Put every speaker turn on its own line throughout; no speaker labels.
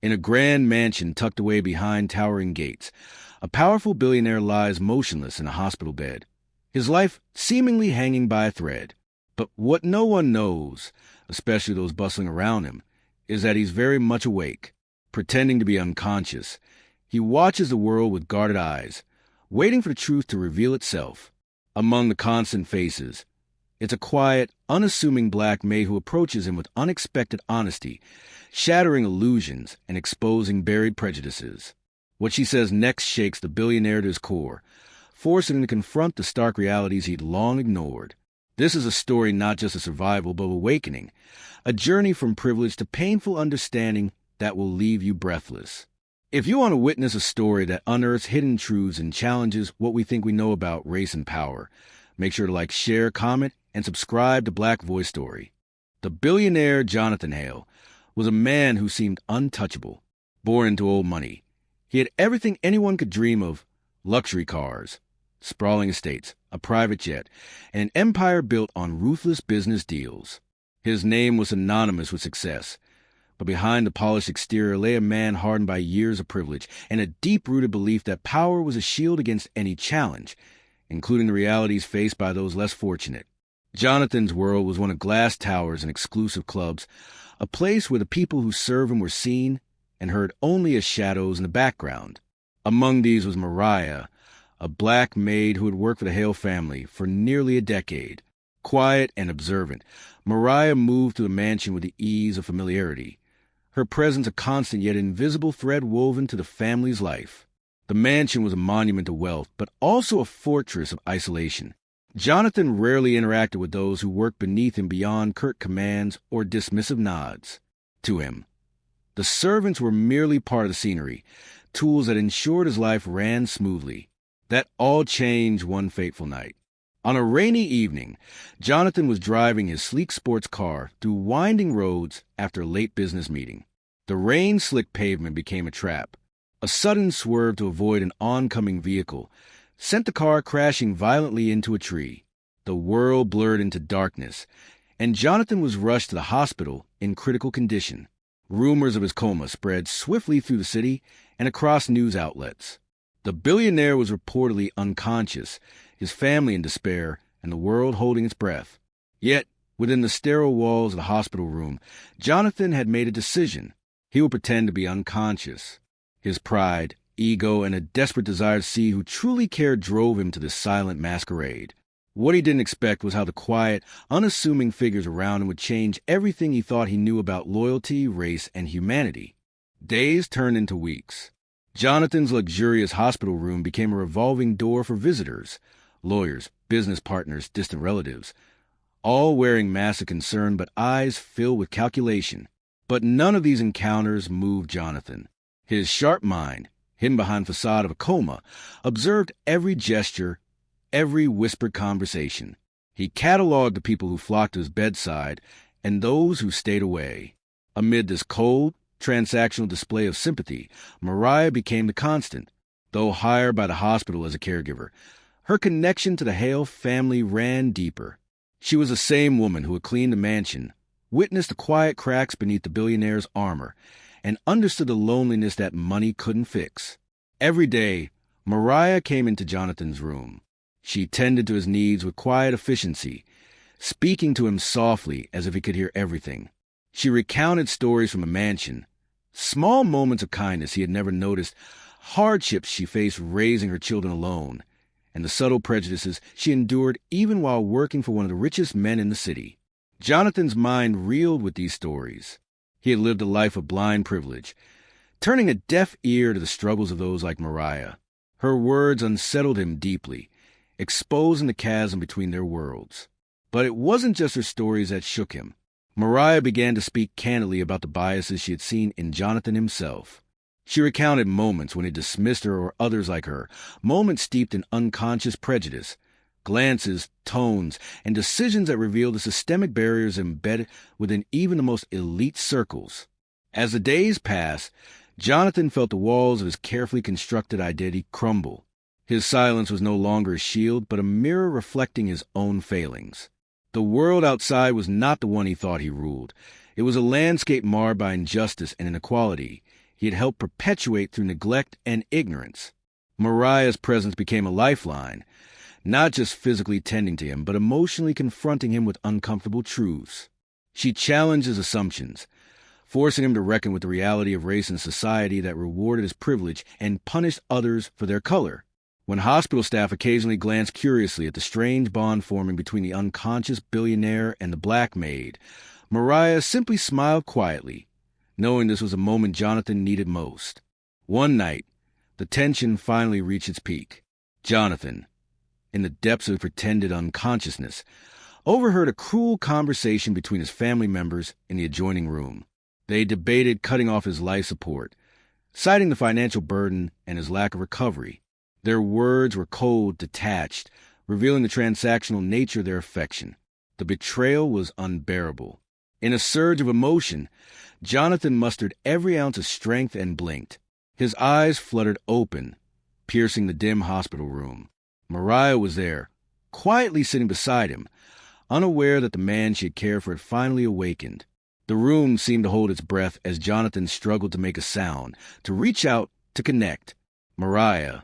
In a grand mansion tucked away behind towering gates, a powerful billionaire lies motionless in a hospital bed, his life seemingly hanging by a thread. But what no one knows, especially those bustling around him, is that he's very much awake, pretending to be unconscious. He watches the world with guarded eyes, waiting for the truth to reveal itself. Among the constant faces, it's a quiet, unassuming black maid who approaches him with unexpected honesty, shattering illusions and exposing buried prejudices. What she says next shakes the billionaire to his core, forcing him to confront the stark realities he'd long ignored. This is a story not just of survival, but of awakening, a journey from privilege to painful understanding that will leave you breathless. If you want to witness a story that unearths hidden truths and challenges what we think we know about race and power, make sure to like, share, comment, and subscribe to Black Voice Story. The billionaire Jonathan Hale was a man who seemed untouchable, born into old money. He had everything anyone could dream of: luxury cars, sprawling estates, a private jet, and an empire built on ruthless business deals. His name was synonymous with success, but behind the polished exterior lay a man hardened by years of privilege and a deep-rooted belief that power was a shield against any challenge, including the realities faced by those less fortunate. Jonathan's world was one of glass towers and exclusive clubs, a place where the people who served him were seen and heard only as shadows in the background. Among these was Mariah, a black maid who had worked for the Hale family for nearly a decade. Quiet and observant, Mariah moved to the mansion with the ease of familiarity, her presence a constant yet invisible thread woven to the family's life. The mansion was a monument to wealth, but also a fortress of isolation. Jonathan rarely interacted with those who worked beneath him beyond curt commands or dismissive nods. To him, the servants were merely part of the scenery, tools that ensured his life ran smoothly. That all changed one fateful night. On a rainy evening, Jonathan was driving his sleek sports car through winding roads after a late business meeting. The rain-slicked pavement became a trap. A sudden swerve to avoid an oncoming vehicle sent the car crashing violently into a tree. The world blurred into darkness, and Jonathan was rushed to the hospital in critical condition. Rumors of his coma spread swiftly through the city and across news outlets. The billionaire was reportedly unconscious, his family in despair, and the world holding its breath. Yet, within the sterile walls of the hospital room, Jonathan had made a decision. He would pretend to be unconscious. His pride, ego, and a desperate desire to see who truly cared drove him to this silent masquerade. What he didn't expect was how the quiet, unassuming figures around him would change everything he thought he knew about loyalty, race, and humanity. Days turned into weeks. Jonathan's luxurious hospital room became a revolving door for visitors, lawyers, business partners, distant relatives, all wearing masks of concern but eyes filled with calculation. But none of these encounters moved Jonathan. His sharp mind, hidden behind the facade of a coma, observed every gesture, every whispered conversation. He cataloged the people who flocked to his bedside and those who stayed away. Amid this cold, transactional display of sympathy, Mariah became the constant. Though hired by the hospital as a caregiver, her connection to the Hale family ran deeper. She was the same woman who had cleaned the mansion, witnessed the quiet cracks beneath the billionaire's armor, and understood the loneliness that money couldn't fix. Every day, Mariah came into Jonathan's room. She tended to his needs with quiet efficiency, speaking to him softly as if he could hear everything. She recounted stories from the mansion, small moments of kindness he had never noticed, hardships she faced raising her children alone, and the subtle prejudices she endured even while working for one of the richest men in the city. Jonathan's mind reeled with these stories. He had lived a life of blind privilege, turning a deaf ear to the struggles of those like Mariah. Her words unsettled him deeply, exposing the chasm between their worlds. But it wasn't just her stories that shook him. Mariah began to speak candidly about the biases she had seen in Jonathan himself. She recounted moments when he dismissed her or others like her, moments steeped in unconscious prejudice, glances, tones, and decisions that revealed the systemic barriers embedded within even the most elite circles. As the days passed, Jonathan felt the walls of his carefully constructed identity crumble. His silence was no longer a shield, but a mirror reflecting his own failings. The world outside was not the one he thought he ruled. It was a landscape marred by injustice and inequality, he had helped perpetuate through neglect and ignorance. Mariah's presence became a lifeline, not just physically tending to him, but emotionally confronting him with uncomfortable truths. She challenged his assumptions, forcing him to reckon with the reality of race in a society that rewarded his privilege and punished others for their color. When hospital staff occasionally glanced curiously at the strange bond forming between the unconscious billionaire and the black maid, Mariah simply smiled quietly, knowing this was a moment Jonathan needed most. One night, the tension finally reached its peak. Jonathan, in the depths of pretended unconsciousness, overheard a cruel conversation between his family members in the adjoining room. They debated cutting off his life support, citing the financial burden and his lack of recovery. Their words were cold, detached, revealing the transactional nature of their affection. The betrayal was unbearable. In a surge of emotion, Jonathan mustered every ounce of strength and blinked. His eyes fluttered open, piercing the dim hospital room. Mariah was there, quietly sitting beside him, unaware that the man she had cared for had finally awakened. The room seemed to hold its breath as Jonathan struggled to make a sound, to reach out, to connect. Mariah,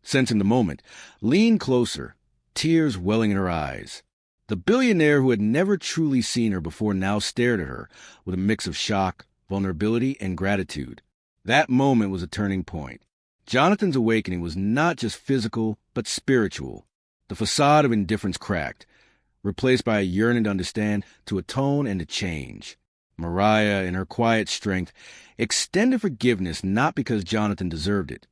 sensing the moment, leaned closer, tears welling in her eyes. The billionaire who had never truly seen her before now stared at her with a mix of shock, vulnerability, and gratitude. That moment was a turning point. Jonathan's awakening was not just physical, but spiritual. The facade of indifference cracked, replaced by a yearning to understand, to atone, and to change. Mariah, in her quiet strength, extended forgiveness not because Jonathan deserved it,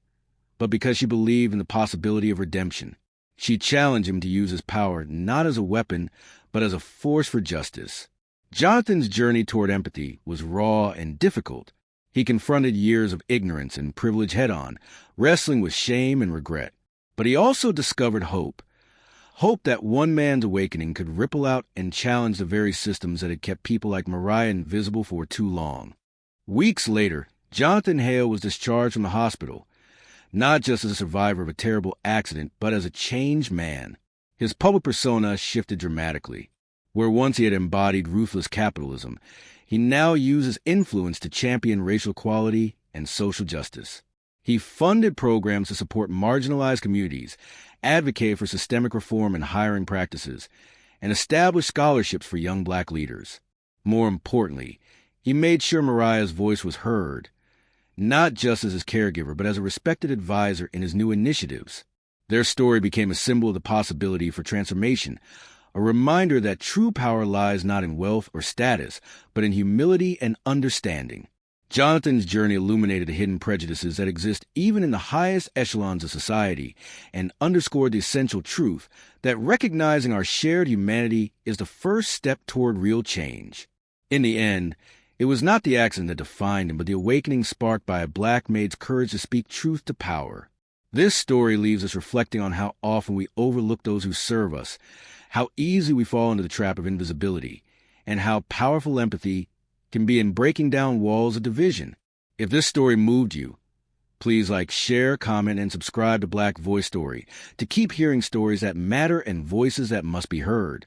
but because she believed in the possibility of redemption. She challenged him to use his power not as a weapon, but as a force for justice. Jonathan's journey toward empathy was raw and difficult. He confronted years of ignorance and privilege head-on, wrestling with shame and regret. But he also discovered hope. Hope that one man's awakening could ripple out and challenge the very systems that had kept people like Mariah invisible for too long. Weeks later, Jonathan Hale was discharged from the hospital, not just as a survivor of a terrible accident, but as a changed man. His public persona shifted dramatically. Where once he had embodied ruthless capitalism, he now uses influence to champion racial equality and social justice. He funded programs to support marginalized communities, advocated for systemic reform in hiring practices, and established scholarships for young black leaders. More importantly, he made sure Mariah's voice was heard, not just as his caregiver, but as a respected advisor in his new initiatives. Their story became a symbol of the possibility for transformation, a reminder that true power lies not in wealth or status, but in humility and understanding. Jonathan's journey illuminated the hidden prejudices that exist even in the highest echelons of society and underscored the essential truth that recognizing our shared humanity is the first step toward real change. In the end, it was not the accident that defined him, but the awakening sparked by a black maid's courage to speak truth to power. This story leaves us reflecting on how often we overlook those who serve us, how easily we fall into the trap of invisibility, and how powerful empathy can be in breaking down walls of division. If this story moved you, please share, comment, and subscribe to Black Voice Story to keep hearing stories that matter and voices that must be heard.